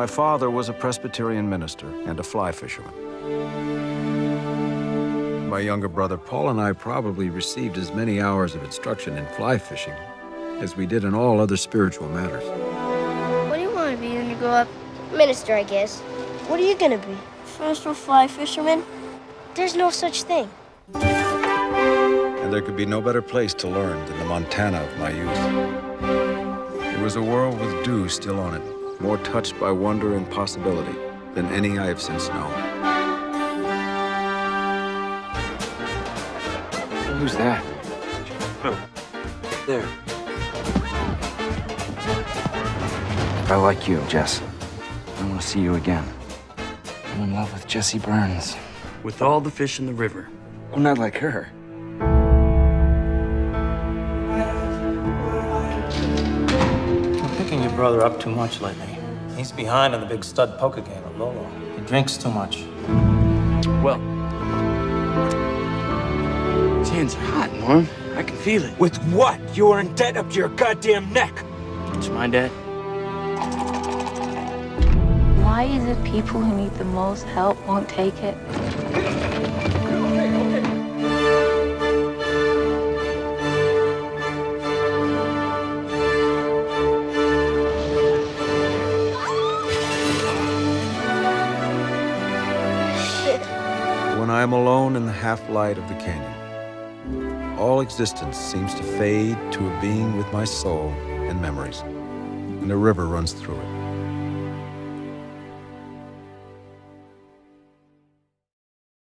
My father was a Presbyterian minister and a fly fisherman. My younger brother Paul and I probably received as many hours of instruction in fly fishing as we did in all other spiritual matters. What do you want to be when you grow up? Minister, I guess. What are you going to be? Professional fly fisherman? There's no such thing. And there could be no better place to learn than the Montana of my youth. It was a world with dew still on it, more touched by wonder and possibility than any I have since known. Who's that? Who? There. I like you, Jess. I want to see you again. I'm in love with Jessie Burns. With all the fish in the river. I'm not like her. You're picking your brother up too much lately. He's behind on the big stud poker game at Lolo. He drinks too much. Well, his hands are hot, Norm. I can feel it. With what? You are in debt up to your goddamn neck. It's my debt. Why is it people who need the most help won't take it? When I am alone in the half-light of the canyon, all existence seems to fade to a being with my soul and memories, and a river runs through it.